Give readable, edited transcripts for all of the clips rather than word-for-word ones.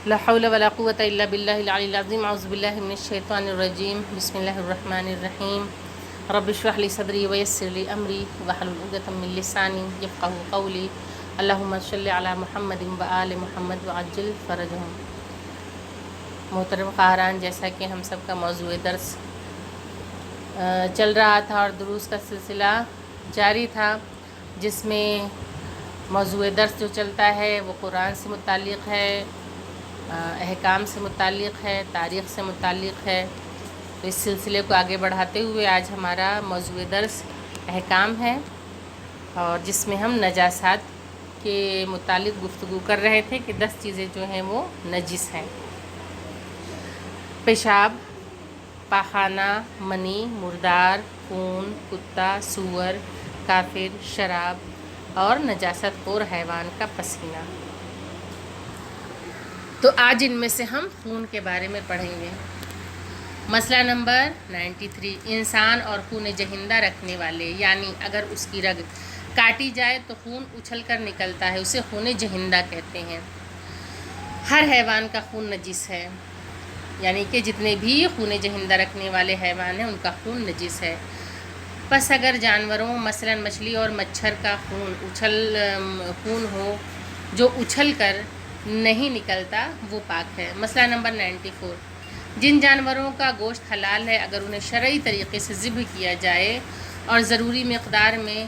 لا حول ولا قوة إلا بالله العلي العظيم أعوذ بالله من الشيطان الرجيم بسم الله الرحمن الرحيم رب اشرح لي صدري ويسر لي أمري واحلل عقدة من لساني يفقهوا قولي اللهم صل على محمد وآل محمد وعجل فرجهم۔ محترم قارئین، جیسا کہ ہم سب کا موضوع درس چل رہا تھا اور دروس کا سلسلہ جاری تھا، جس میں موضوع درس جو چلتا ہے وہ قرآن سے متعلق ہے، احکام سے متعلق ہے، تاریخ سے متعلق ہے۔ تو اس سلسلے کو آگے بڑھاتے ہوئے آج ہمارا موضوع درس احکام ہے، اور جس میں ہم نجاسات کے متعلق گفتگو کر رہے تھے کہ 10 چیزیں جو ہیں وہ نجس ہیں۔ پیشاب، پاخانہ، منی، مردار، خون، کتا، سور، کافر، شراب اور نجاست خور حیوان کا پسینہ۔ تو آج ان میں سے ہم خون کے بارے میں پڑھیں گے۔ مسئلہ نمبر 93، انسان اور خون جہندہ رکھنے والے، یعنی اگر اس کی رگ کاٹی جائے تو خون اچھل کر نکلتا ہے، اسے خون جہندہ کہتے ہیں۔ ہر حیوان کا خون نجس ہے، یعنی کہ جتنے بھی خون جہندہ رکھنے والے حیوان ہیں ان کا خون نجس ہے۔ پس اگر جانوروں مثلا مچھلی اور مچھر کا خون ہو جو اچھل کر نہیں نکلتا، وہ پاک ہے۔ مسئلہ نمبر 94، جن جانوروں کا گوشت حلال ہے اگر انہیں شرعی طریقے سے ذبح کیا جائے اور ضروری مقدار میں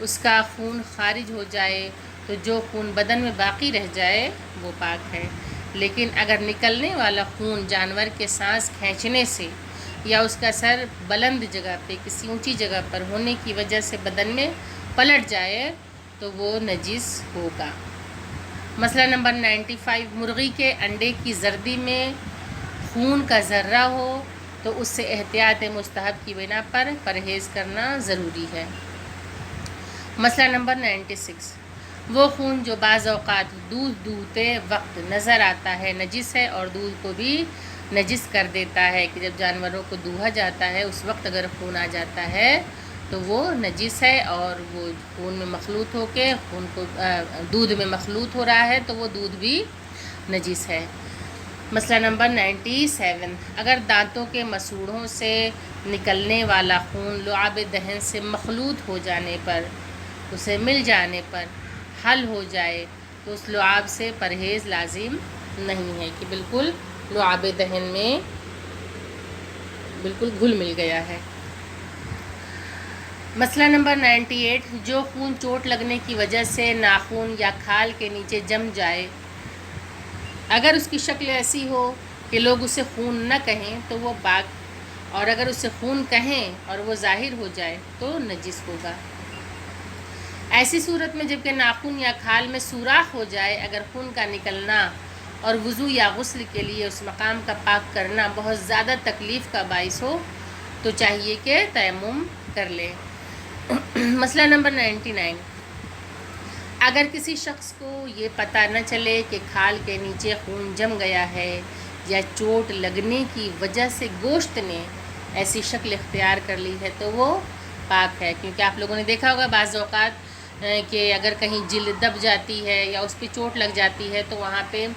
اس کا خون خارج ہو جائے تو جو خون بدن میں باقی رہ جائے وہ پاک ہے، لیکن اگر نکلنے والا خون جانور کے سانس کھینچنے سے یا اس کا سر بلند جگہ پہ کسی اونچی جگہ پر ہونے کی وجہ سے بدن میں پلٹ جائے تو وہ نجس ہوگا۔ مسئلہ نمبر 95، مرغی کے انڈے کی زردی میں خون کا ذرہ ہو تو اس سے احتیاط مستحب کی بنا پر پرہیز کرنا ضروری ہے۔ مسئلہ نمبر 96، وہ خون جو بعض اوقات دودھ دوہتے وقت نظر آتا ہے نجس ہے اور دودھ کو بھی نجس کر دیتا ہے، کہ جب جانوروں کو دوہا جاتا ہے اس وقت اگر خون آ جاتا ہے تو وہ نجس ہے، اور وہ خون میں مخلوط ہو کے دودھ میں مخلوط ہو رہا ہے تو وہ دودھ بھی نجس ہے۔ مسئلہ نمبر 97، اگر دانتوں کے مسوڑھوں سے نکلنے والا خون لعاب دہن سے مخلوط ہو جانے پر، اسے مل جانے پر حل ہو جائے تو اس لعاب سے پرہیز لازم نہیں ہے، کہ بالکل لعاب دہن میں بالکل گھل مل گیا ہے۔ مسئلہ نمبر 98، جو خون چوٹ لگنے کی وجہ سے ناخن یا کھال کے نیچے جم جائے، اگر اس کی شکل ایسی ہو کہ لوگ اسے خون نہ کہیں تو وہ پاک، اور اگر اسے خون کہیں اور وہ ظاہر ہو جائے تو نجس ہوگا۔ ایسی صورت میں جبکہ ناخن یا کھال میں سوراخ ہو جائے، اگر خون کا نکلنا اور وضو یا غسل کے لیے اس مقام کا پاک کرنا بہت زیادہ تکلیف کا باعث ہو تو چاہیے کہ تیمم کر لے۔ مسئلہ نمبر 99، اگر کسی شخص کو یہ پتہ نہ چلے کہ کھال کے نیچے خون جم گیا ہے یا چوٹ لگنے کی وجہ سے گوشت نے ایسی شکل اختیار کر لی ہے تو وہ پاک ہے، کیونکہ آپ لوگوں نے دیکھا ہوگا بعض اوقات کہ اگر کہیں جلد دب جاتی ہے یا اس پہ چوٹ لگ جاتی ہے تو وہاں پہ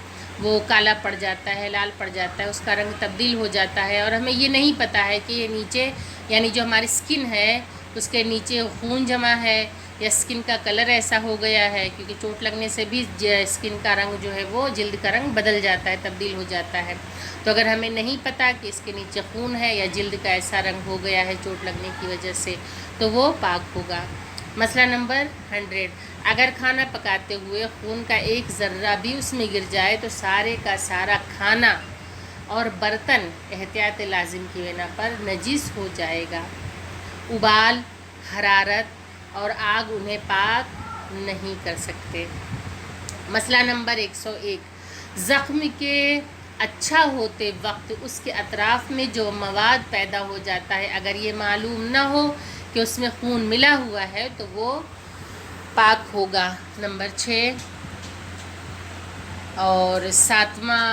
وہ کالا پڑ جاتا ہے، لال پڑ جاتا ہے، اس کا رنگ تبدیل ہو جاتا ہے، اور ہمیں یہ نہیں پتہ ہے کہ یہ نیچے یعنی جو ہماری سکن ہے اس کے نیچے خون جمع ہے یا سکن کا کلر ایسا ہو گیا ہے، کیونکہ چوٹ لگنے سے بھی سکن کا رنگ جو ہے وہ جلد کا رنگ بدل جاتا ہے، تبدیل ہو جاتا ہے۔ تو اگر ہمیں نہیں پتہ کہ اس کے نیچے خون ہے یا جلد کا ایسا رنگ ہو گیا ہے چوٹ لگنے کی وجہ سے تو وہ پاک ہوگا۔ مسئلہ نمبر 100، اگر کھانا پکاتے ہوئے خون کا ایک ذرہ بھی اس میں گر جائے تو سارے کا سارا کھانا اور برتن احتیاط لازم کی بنا پر نجس ہو جائے گا۔ ابال، حرارت اور آگ انہیں پاک نہیں کر سکتے۔ مسئلہ نمبر 101، زخم کے اچھا ہوتے وقت اس کے اطراف میں جو مواد پیدا ہو جاتا ہے اگر یہ معلوم نہ ہو کہ اس میں خون ملا ہوا ہے تو وہ پاک ہوگا۔ نمبر 6 اور 7واں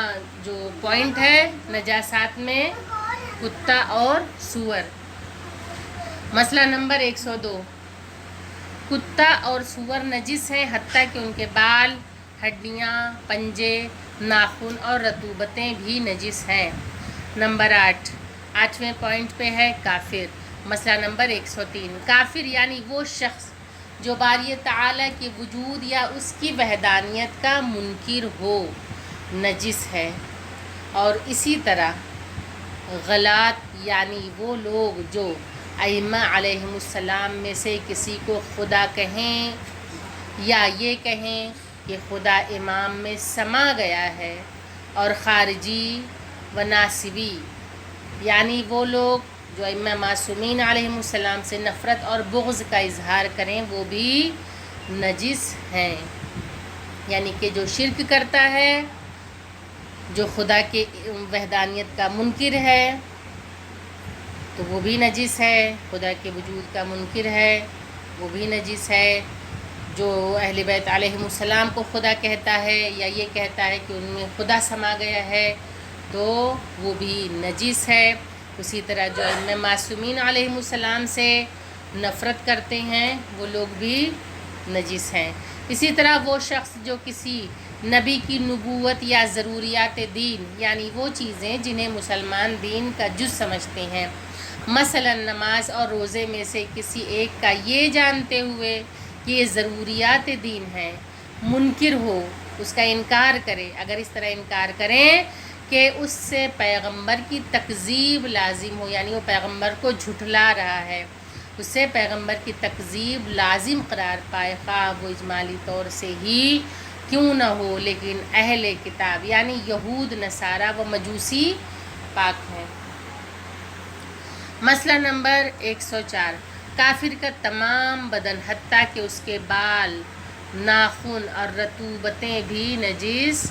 جو پوائنٹ ہے نجاسات میں کتا اور سور۔ مسئلہ نمبر 102، کتا اور سور نجس ہے حتیٰ کہ ان کے بال، ہڈیاں، پنجے، ناخن اور رطوبتیں بھی نجس ہیں۔ نمبر 8، 8ویں پوائنٹ پہ ہے کافر۔ مسئلہ نمبر 103، کافر یعنی وہ شخص جو باری تعالیٰ کے وجود یا اس کی وحدانیت کا منکر ہو، نجس ہے۔ اور اسی طرح غلات یعنی وہ لوگ جو ائمہ علیہم السلام میں سے کسی کو خدا کہیں یا یہ کہیں کہ خدا امام میں سما گیا ہے، اور خارجی و ناصبی یعنی وہ لوگ جو ائمہ معصومین علیہم السلام سے نفرت اور بغض کا اظہار کریں، وہ بھی نجس ہیں۔ یعنی کہ جو شرک کرتا ہے، جو خدا کے وحدانیت کا منکر ہے، تو وہ بھی نجس ہے۔ خدا کے وجود کا منکر ہے، وہ بھی نجس ہے۔ جو اہل بیت علیہم السلام کو خدا کہتا ہے یا یہ کہتا ہے کہ ان میں خدا سما گیا ہے، تو وہ بھی نجس ہے۔ اسی طرح جو ائمہ معصومین علیہم السلام سے نفرت کرتے ہیں، وہ لوگ بھی نجس ہیں۔ اسی طرح وہ شخص جو کسی نبی کی نبوت یا ضروریات دین یعنی وہ چیزیں جنہیں مسلمان دین کا جز سمجھتے ہیں، مثلا نماز اور روزے میں سے کسی ایک کا یہ جانتے ہوئے کہ یہ ضروریات دین ہیں، منکر ہو، اس کا انکار کرے۔ اگر اس طرح انکار کریں کہ اس سے پیغمبر کی تکذیب لازم ہو، یعنی وہ پیغمبر کو جھٹلا رہا ہے، اس سے پیغمبر کی تکذیب لازم قرار پائے، خواہ وہ اجمالی طور سے ہی کیوں نہ ہو، لیکن اہل کتاب یعنی یہود، نصارہ و مجوسی پاک ہیں۔ مسئلہ نمبر 104، کافر کا تمام بدن حتیٰ کہ اس کے بال، ناخن اور رطوبتیں بھی نجس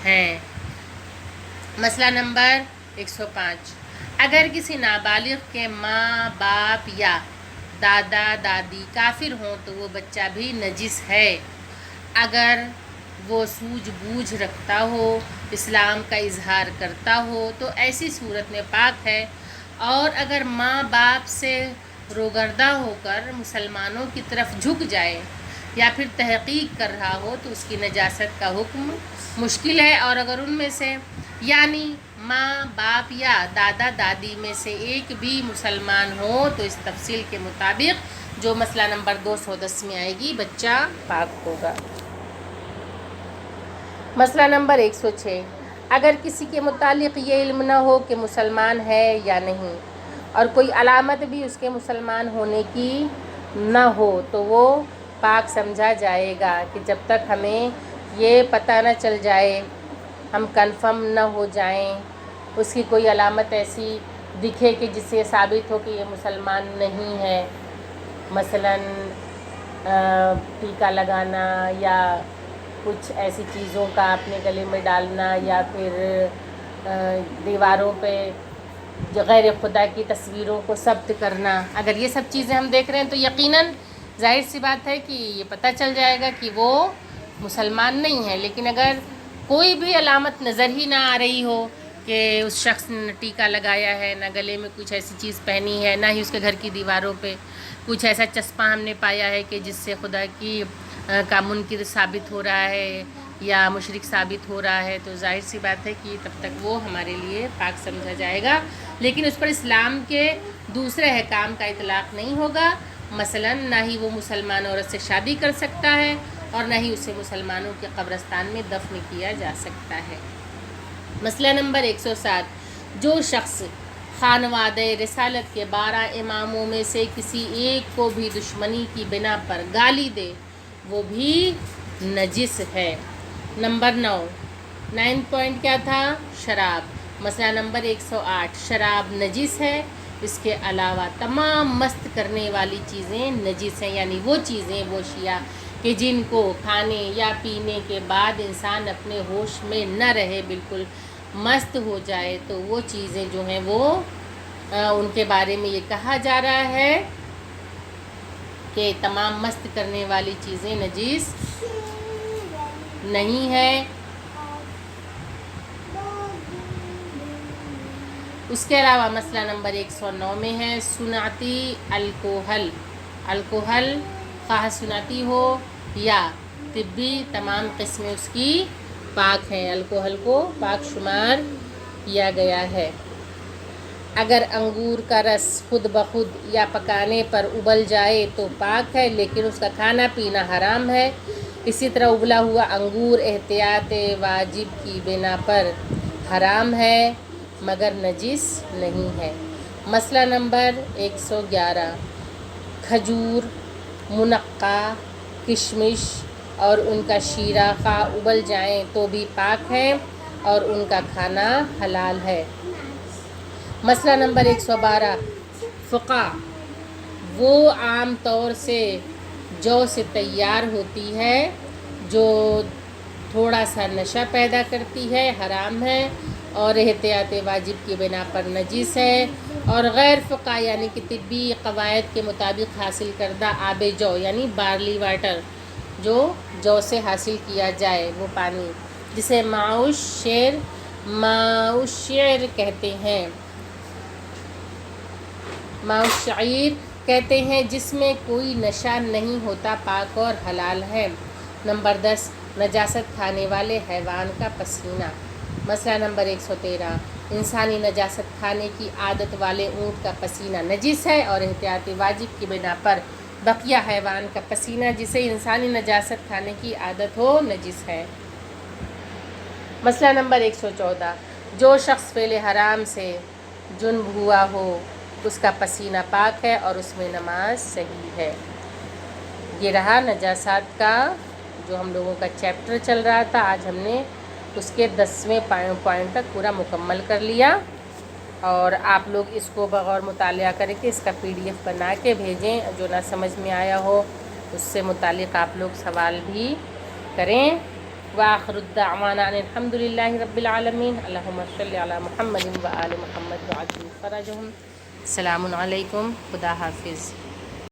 ہیں۔ مسئلہ نمبر 105، اگر کسی نابالغ کے ماں باپ یا دادا دادی کافر ہوں تو وہ بچہ بھی نجس ہے، اگر وہ سوجھ بوجھ رکھتا ہو، اسلام کا اظہار کرتا ہو تو ایسی صورت میں پاک ہے، اور اگر ماں باپ سے روگردہ ہو کر مسلمانوں کی طرف جھک جائے یا پھر تحقیق کر رہا ہو تو اس کی نجاست کا حکم مشکل ہے، اور اگر ان میں سے یعنی ماں باپ یا دادا دادی میں سے ایک بھی مسلمان ہو تو اس تفصیل کے مطابق جو مسئلہ نمبر 210 میں آئے گی، بچہ پاک ہوگا۔ مسئلہ نمبر 106، اگر کسی کے متعلق یہ علم نہ ہو کہ مسلمان ہے یا نہیں، اور کوئی علامت بھی اس کے مسلمان ہونے کی نہ ہو تو وہ پاک سمجھا جائے گا کہ جب تک ہمیں یہ پتہ نہ چل جائے، ہم کنفرم نہ ہو جائیں، اس کی کوئی علامت ایسی دکھے کہ جس سے ثابت ہو کہ یہ مسلمان نہیں ہے، مثلا ٹیکا لگانا یا کچھ ایسی چیزوں کا اپنے گلے میں ڈالنا، یا پھر دیواروں پہ جو غیر خدا کی تصویروں کو ثبت کرنا، اگر یہ سب چیزیں ہم دیکھ رہے ہیں تو یقیناً ظاہر سی بات ہے کہ یہ پتہ چل جائے گا کہ وہ مسلمان نہیں ہے۔ لیکن اگر کوئی بھی علامت نظر ہی نہ آ رہی ہو کہ اس شخص نے نہ ٹیکا لگایا ہے، نہ گلے میں کچھ ایسی چیز پہنی ہے، نہ ہی اس کے گھر کی دیواروں پہ کچھ ایسا چسپاں ہم نے پایا ہے کہ جس سے خدا کی کا منکر ثابت ہو رہا ہے یا مشرک ثابت ہو رہا ہے، تو ظاہر سی بات ہے کہ تب تک وہ ہمارے لیے پاک سمجھا جائے گا، لیکن اس پر اسلام کے دوسرے احکام کا اطلاق نہیں ہوگا۔ مثلا نہ ہی وہ مسلمان عورت سے شادی کر سکتا ہے، اور نہ ہی اسے مسلمانوں کے قبرستان میں دفن کیا جا سکتا ہے۔ مسئلہ نمبر 107، جو شخص خانوادہ رسالت کے 12 اماموں میں سے کسی ایک کو بھی دشمنی کی بنا پر گالی دے، وہ بھی نجس ہے۔ نمبر 9 پوائنٹ کیا تھا؟ شراب۔ مسئلہ نمبر 108، شراب نجس ہے، اس کے علاوہ تمام مست کرنے والی چیزیں نجس ہیں، یعنی وہ چیزیں، وہ اشیاء کہ جن کو کھانے یا پینے کے بعد انسان اپنے ہوش میں نہ رہے، بالکل مست ہو جائے، تو وہ چیزیں جو ہیں وہ ان کے بارے میں یہ کہا جا رہا ہے کہ تمام مست کرنے والی چیزیں نجس نہیں ہے۔ اس کے علاوہ مسئلہ نمبر 109 میں ہے صنعتی الکوہل۔ الکوہل خواہ صنعتی ہو یا طبی تمام قسمیں اس کی پاک ہیں، الکوہل کو پاک شمار کیا گیا ہے۔ اگر انگور کا رس خود بخود یا پکانے پر ابل جائے تو پاک ہے، لیکن اس کا کھانا پینا حرام ہے۔ اسی طرح ابلا ہوا انگور احتیاط واجب کی بنا پر حرام ہے مگر نجس نہیں ہے۔ مسئلہ نمبر 111، کھجور، منقع، کشمش اور ان کا شیرہ خواہ ابل جائیں تو بھی پاک ہیں اور ان کا کھانا حلال ہے۔ مسئلہ نمبر 112، فقہ وہ عام طور سے جو سے تیار ہوتی ہے جو تھوڑا سا نشہ پیدا کرتی ہے، حرام ہے اور احتیاط واجب کی بنا پر نجس ہے، اور غیر فقہ یعنی کہ طبی قواعد کے مطابق حاصل کردہ آب جو یعنی بارلی واٹر جو سے حاصل کیا جائے وہ پانی، جسے ماؤ الشعر کہتے ہیں جس میں کوئی نشہ نہیں ہوتا، پاک اور حلال ہے۔ نمبر 10، نجاست کھانے والے حیوان کا پسینہ۔ مسئلہ نمبر 113، انسانی نجاست کھانے کی عادت والے اونٹ کا پسینہ نجس ہے اور احتیاط واجب کی بنا پر بقیہ حیوان کا پسینہ جسے انسانی نجاست کھانے کی عادت ہو نجس ہے۔ مسئلہ نمبر 114، جو شخص فعل حرام سے جنب ہوا ہو اس کا پسینہ پاک ہے اور اس میں نماز صحیح ہے۔ یہ رہا نجاسات کا جو ہم لوگوں کا چیپٹر چل رہا تھا، آج ہم نے اس کے 10ویں پوائنٹ تک پورا مکمل کر لیا، اور آپ لوگ اس کو بغور مطالعہ کریں کہ اس کا PDF بنا کے بھیجیں، جو نہ سمجھ میں آیا ہو اس سے متعلق آپ لوگ سوال بھی کریں۔ وآخر الدعوانا ان الحمد للہ رب العالمین، اللہم صلی علی محمد و آل محمد وعجل فرجہم۔ السلام علیکم، خدا حافظ۔